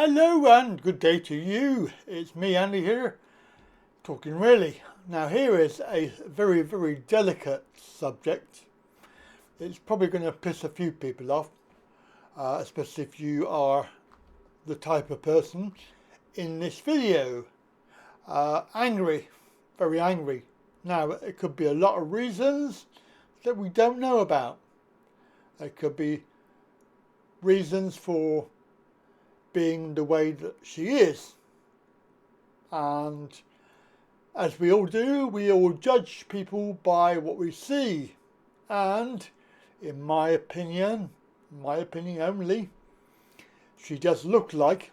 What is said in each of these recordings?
Hello and good day to you. It's me, Andy, here, talking really. Now here is a very, very delicate subject. It's probably going to piss a few people off, especially if you are the type of person in this video. Angry, very angry. Now it could be a lot of reasons that we don't know about. It could be reasons for being the way that she is, and as we all do, we all judge people by what we see, and in my opinion only, she does look like,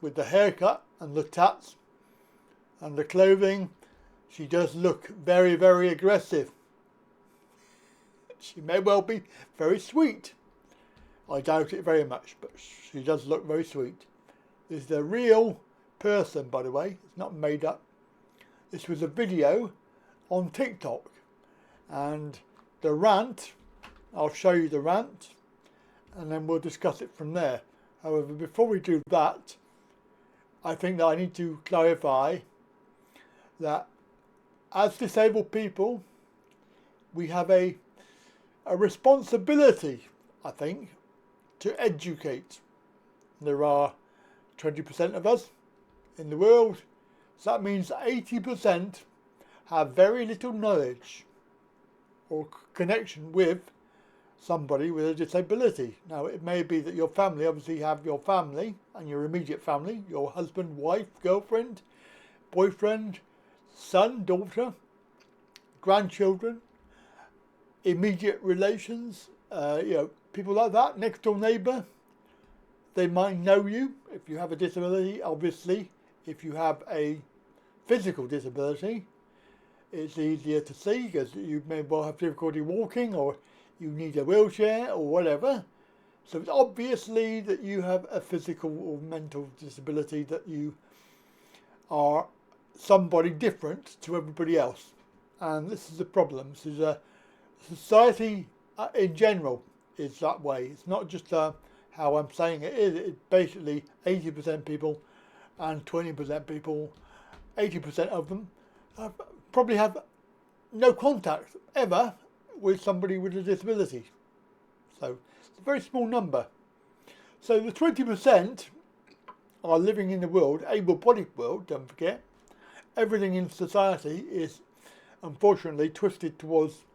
with the haircut and the tats and the clothing, she does look very, very aggressive. She may well be very sweet. I doubt it very much, but she does look very sweet. This is a real person, by the way. It's not made up. This was a video on TikTok. And the rant, I'll show you the rant, and then we'll discuss it from there. However, before we do that, I think that I need to clarify that as disabled people, we have a responsibility, I think, to educate. There are 20% of us in the world, so that means 80% have very little knowledge or connection with somebody with a disability. Now it may be that your family, obviously you have your family and your immediate family, your husband, wife, girlfriend, boyfriend, son, daughter, grandchildren, immediate relations, people like that, next door neighbour. They might know you if you have a disability. Obviously, if you have a physical disability, it's easier to see because you may well have difficulty walking, or you need a wheelchair or whatever. So it's obviously that you have a physical or mental disability, that you are somebody different to everybody else. And this is the problem. This is a society in general is that way. It's not just how I'm saying it is. It's basically 80% people and 20% people, 80% of them probably have no contact ever with somebody with a disability. So it's a very small number. So the 20% are living in the world, able-bodied world, don't forget. Everything in society is unfortunately twisted towards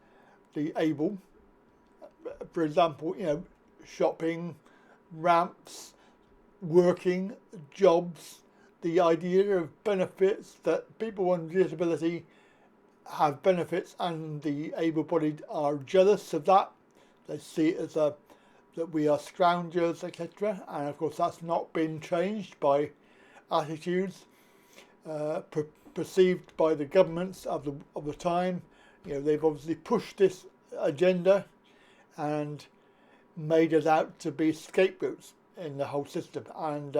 the able. For example, shopping, ramps, working, jobs, the idea of benefits, that people with disability have benefits and the able-bodied are jealous of that. They see it as that we are scoundrels, etc. And of course that's not been changed by attitudes perceived by the governments of the time. They've obviously pushed this agenda and made us out to be scapegoats in the whole system. And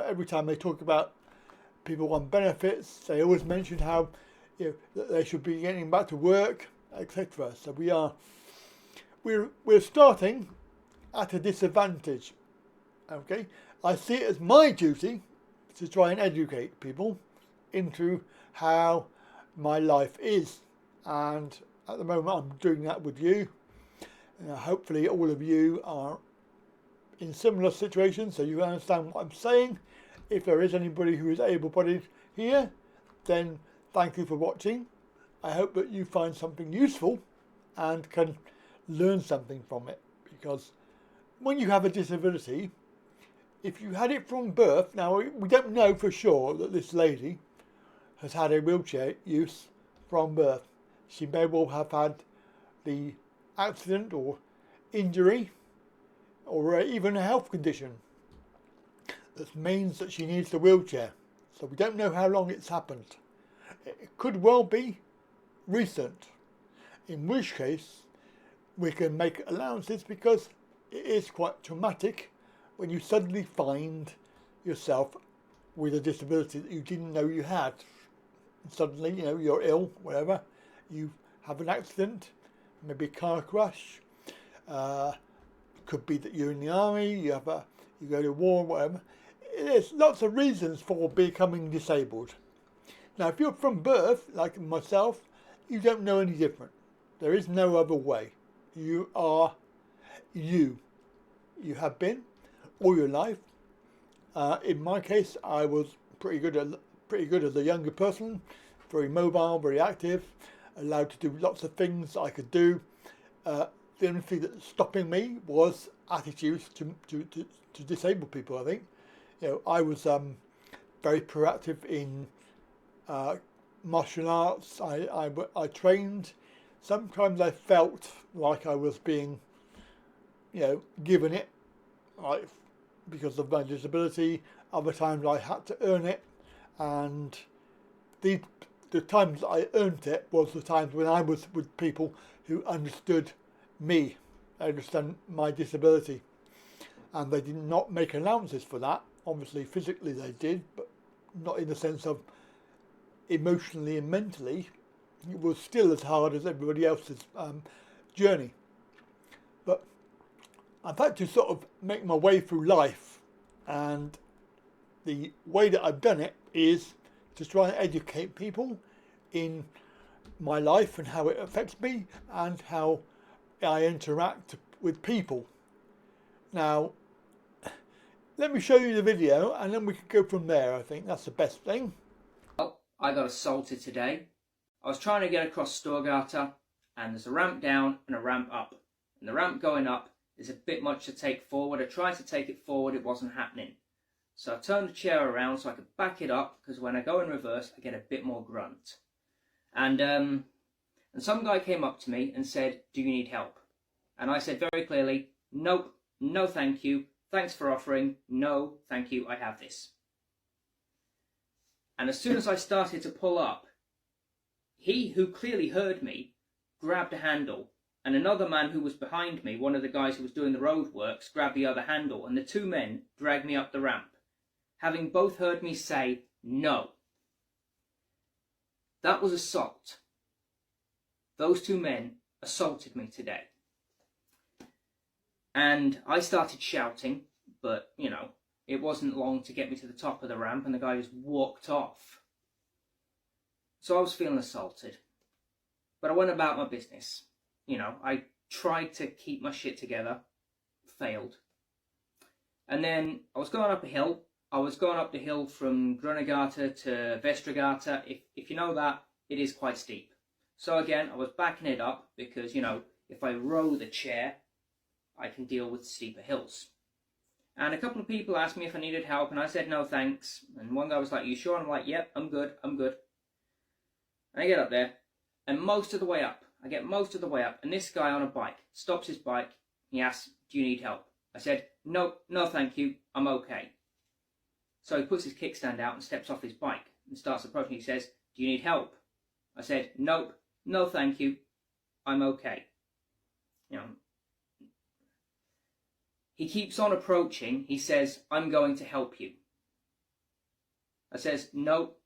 every time they talk about people on benefits, they always mention how that they should be getting back to work, etc. So we're starting at a disadvantage. Okay, I see it as my duty to try and educate people into how my life is, and at the moment I'm doing that with you. Hopefully all of you are in similar situations, so you understand what I'm saying. If there is anybody who is able-bodied here, then thank you for watching. I hope that you find something useful and can learn something from it, because when you have a disability, if you had it from birth, now we don't know for sure that this lady has had a wheelchair use from birth. She may well have had the accident or injury or even a health condition that means that she needs the wheelchair. So we don't know how long it's happened. It could well be recent, in which case we can make allowances, because it is quite traumatic when you suddenly find yourself with a disability that you didn't know you had. And suddenly, you're ill, whatever, you have an accident, maybe a car crash, could be that you're in the army, you go to war, whatever. there's lots of reasons for becoming disabled. Now, if you're from birth, like myself, you don't know any different. There is no other way. You are you. You have been all your life. In my case, I was pretty good as a younger person, very mobile, very active, allowed to do lots of things I could do. The only thing that's stopping me was attitudes to disabled people. I think, I was very proactive in martial arts. I trained. Sometimes I felt like I was being, given it, like because of my disability. Other times I had to earn it, and the times I earned it was the times when I was with people who understood me, understand my disability, and they did not make allowances for that. Obviously, physically they did, but not in the sense of emotionally and mentally. It was still as hard as everybody else's journey. But I've had to sort of make my way through life, and the way that I've done it is to try and educate people in my life and how it affects me and how I interact with people. Now, let me show you the video and then we can go from there. I think that's the best thing. Well, I got assaulted today. I was trying to get across Storgata, and there's a ramp down and a ramp up. And the ramp going up is a bit much to take forward. I tried to take it forward, it wasn't happening. So I turned the chair around so I could back it up, because when I go in reverse, I get a bit more grunt. And some guy came up to me and said, "Do you need help?" And I said very clearly, "Nope, no thank you. Thanks for offering. No, thank you, I have this." And as soon as I started to pull up, he, who clearly heard me, grabbed a handle, and another man who was behind me, one of the guys who was doing the road works, grabbed the other handle, and the two men dragged me up the ramp, having both heard me say no. That was assault. Those two men assaulted me today. And I started shouting, but, it wasn't long to get me to the top of the ramp, and the guy just walked off. So I was feeling assaulted. But I went about my business. I tried to keep my shit together. Failed. And then I was going up a hill. I was going up the hill from Grunagata to Vestragata. If you know that, it is quite steep. So again, I was backing it up because, if I row the chair, I can deal with steeper hills. And a couple of people asked me if I needed help, and I said no thanks. And one guy was like, "You sure?" And I'm like, "Yep, I'm good. And I get up there, and most of the way up, and this guy on a bike stops his bike. He asks, "Do you need help?" I said, "No thank you, I'm okay." So he puts his kickstand out and steps off his bike and starts approaching. He says, "Do you need help?" I said, "Nope, no thank you, I'm okay." He keeps on approaching. He says, "I'm going to help you." I says, "Nope,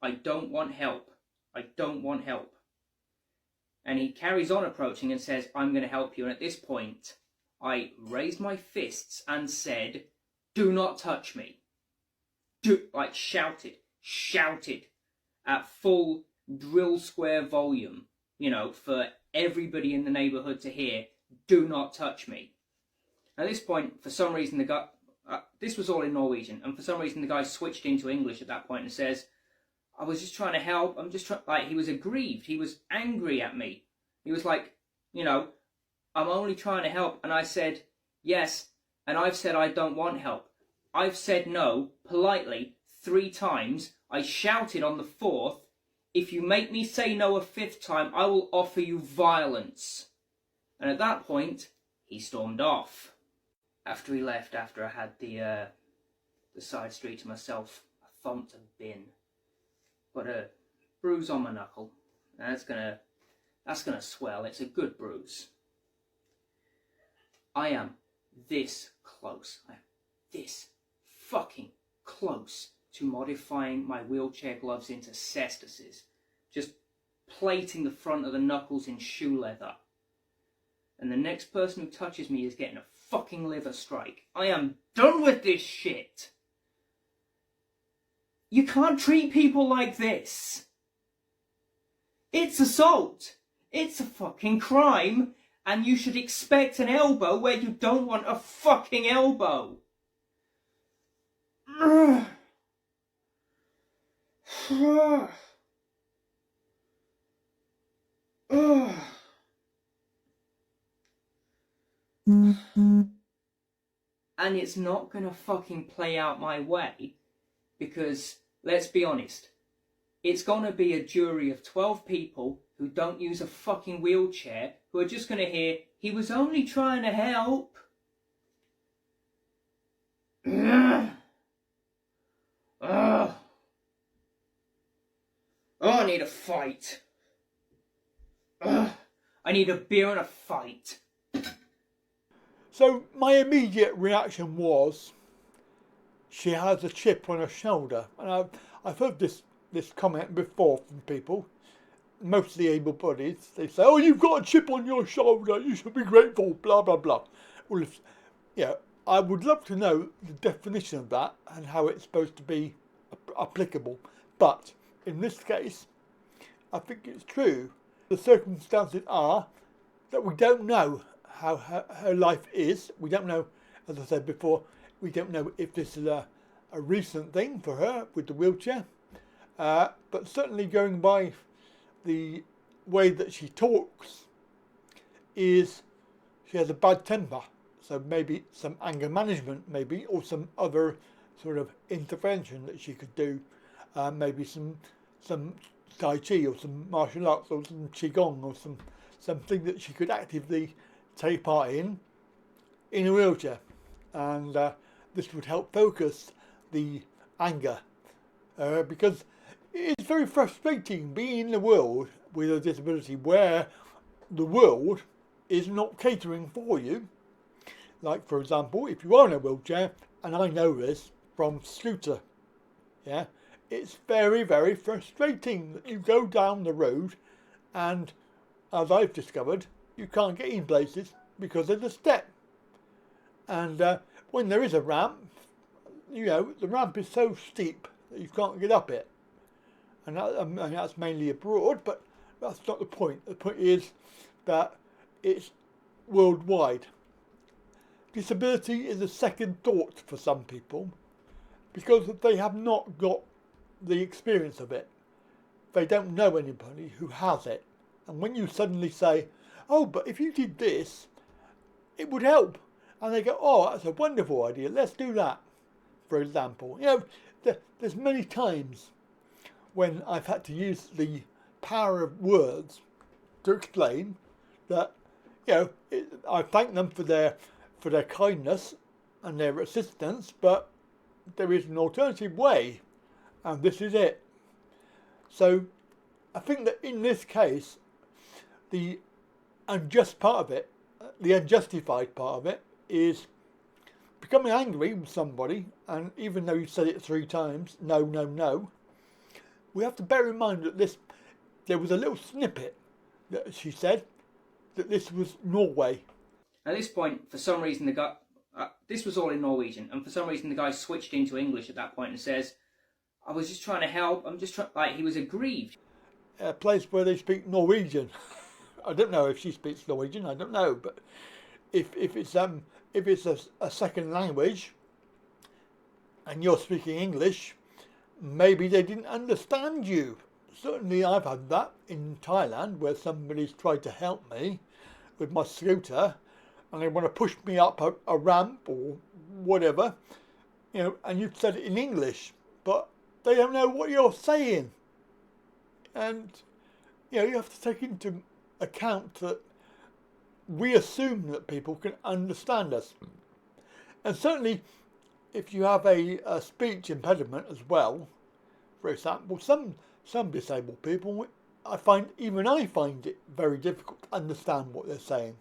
I don't want help. And he carries on approaching and says, "I'm going to help you." And at this point, I raised my fists and said, "Do not touch me." Shouted at full drill square volume, for everybody in the neighborhood to hear, "Do not touch me." At this point, for some reason, the guy, this was all in Norwegian, and for some reason the guy switched into English at that point and says, "I was just trying to help, he was aggrieved, he was angry at me. He was like, "I'm only trying to help." And I said, "Yes, and I've said I don't want help. I've said no, politely, 3 times. I shouted on the 4th, if you make me say no a 5th time, I will offer you violence." And at that point, he stormed off. After he left, after I had the side street to myself, I thumped a bin. Got a bruise on my knuckle. And that's gonna swell. It's a good bruise. I am this close. I am this fucking close to modifying my wheelchair gloves into cestises. Just plating the front of the knuckles in shoe leather. And the next person who touches me is getting a fucking liver strike. I am done with this shit. You can't treat people like this. It's assault. It's a fucking crime, and you should expect an elbow where you don't want a fucking elbow. And it's not gonna fucking play out my way, because, let's be honest, it's gonna be a jury of 12 people who don't use a fucking wheelchair, who are just gonna hear, he was only trying to help. Oh, I need a fight. I need a beer and a fight. So my immediate reaction was, she has a chip on her shoulder. And I've heard this comment before from people, mostly able-bodied. They say, oh, you've got a chip on your shoulder, you should be grateful, blah, blah, blah. Well, I would love to know the definition of that and how it's supposed to be applicable. But in this case, I think it's true. The circumstances are that we don't know how her life is. We don't know, as I said before, we don't know if this is a recent thing for her with the wheelchair. But certainly going by the way that she talks, is she has a bad temper. So maybe some anger management, maybe, or some other sort of intervention that she could do. Maybe some Tai Chi or some martial arts or some Qigong or something that she could actively take part in a wheelchair. And this would help focus the anger. Because it's very frustrating being in the world with a disability where the world is not catering for you. Like, for example, if you are in a wheelchair, and I know this from Scooter, yeah, it's very, very frustrating that you go down the road and, as I've discovered, you can't get in places because there's a step. And when there is a ramp, the ramp is so steep that you can't get up it. And that's mainly abroad, but that's not the point. The point is that it's worldwide. Disability is a second thought for some people because they have not got the experience of it. They don't know anybody who has it. And when you suddenly say, oh, but if you did this, it would help. And they go, oh, that's a wonderful idea, let's do that, for example. There's many times when I've had to use the power of words to explain that, I thank them for their kindness and their assistance, but there is an alternative way, and this is it. So I think that in this case, the unjust part of it, the unjustified part of it, is becoming angry with somebody, and even though you said it 3 times, no, no, no, we have to bear in mind that there was a little snippet that she said that this was Norway. At this point, for some reason, the guy, this was all in Norwegian, and for some reason the guy switched into English at that point and says, I was just trying to help, I'm just trying, like, he was aggrieved. A place where they speak Norwegian. I don't know if she speaks Norwegian, I don't know, but if it's a second language and you're speaking English, maybe they didn't understand you. Certainly I've had that in Thailand where somebody's tried to help me with my scooter and they want to push me up a ramp or whatever, and you've said it in English, but they don't know what you're saying. And, you have to take into account that we assume that people can understand us. And certainly, if you have a speech impediment as well, for example, some disabled people, I find it very difficult to understand what they're saying.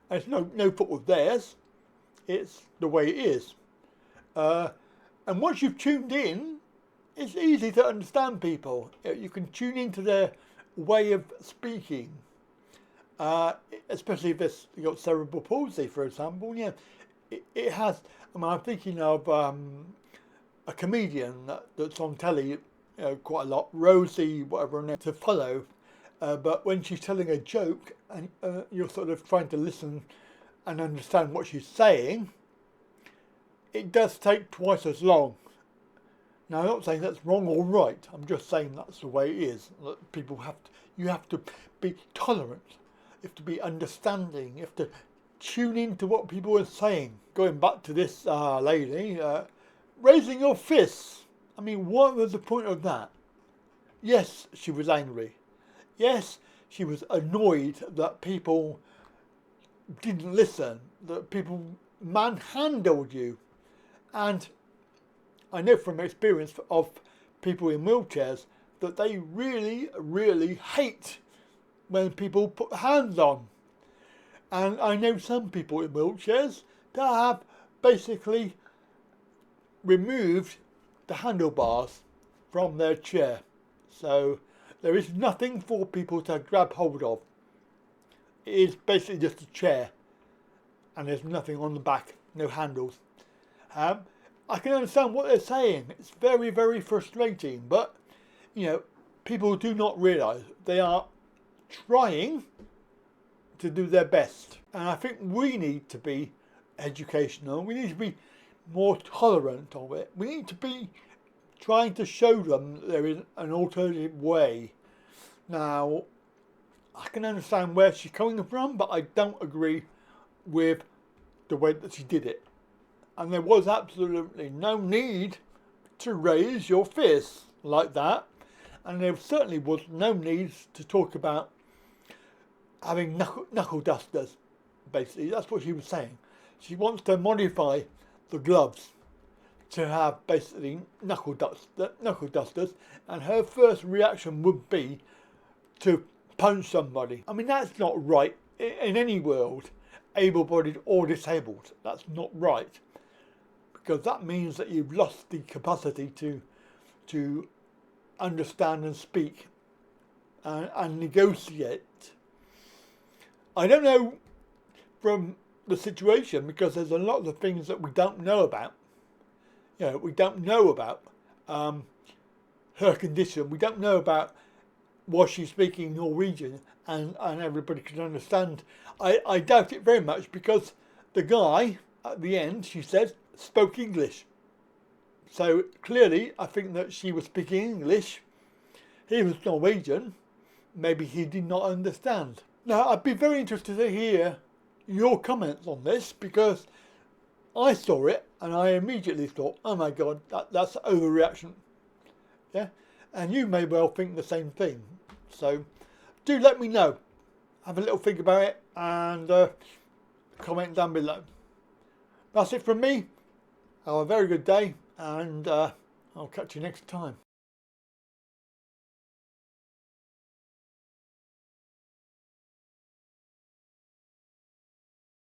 And it's no fault of theirs, it's the way it is. And once you've tuned in, it's easy to understand people. You can tune into their way of speaking, especially if you've got cerebral palsy, for example. It has. I'm thinking of a comedian that's on telly, you know, quite a lot, Rosie, whatever her name, to follow. But when she's telling a joke and you're sort of trying to listen and understand what she's saying, it does take twice as long. Now, I'm not saying that's wrong or right. I'm just saying that's the way it is. That people you have to be tolerant. You have to be understanding. You have to tune into what people are saying. Going back to this lady, raising your fists. I mean, what was the point of that? Yes, she was angry. Yes, she was annoyed that people didn't listen, that people manhandled you. And I know from experience of people in wheelchairs that they really, really hate when people put hands on. And I know some people in wheelchairs that have basically removed the handlebars from their chair. So there is nothing for people to grab hold of. It is basically just a chair and there's nothing on the back, no handles. I can understand what they're saying. It's very, very frustrating, but you know, people do not realise they are trying to do their best. And I think we need to be educational. We need to be more tolerant of it. We need to be trying to show them that there is an alternative way. Now, I can understand where she's coming from, but I don't agree with the way that she did it. And there was absolutely no need to raise your fists like that. And there certainly was no need to talk about having knuckle dusters. Basically, that's what she was saying. She wants to modify the gloves to have basically knuckle dusters, and her first reaction would be to punch somebody. I mean, that's not right in any world, able-bodied or disabled. That's not right, because that means that you've lost the capacity to understand and speak and negotiate. I don't know from the situation, because there's a lot of things that we don't know about. You know, we don't know about her condition. We don't know about was she speaking Norwegian and everybody could understand. I doubt it very much, because the guy at the end, she said, spoke English. So clearly, I think that she was speaking English. He was Norwegian. Maybe he did not understand. Now, I'd be very interested to hear your comments on this, because I saw it and I immediately thought, oh my God, that's overreaction. Yeah, and you may well think the same thing. So do let me know. Have a little think about it and comment down below. That's it from me. Have a very good day, and I'll catch you next time.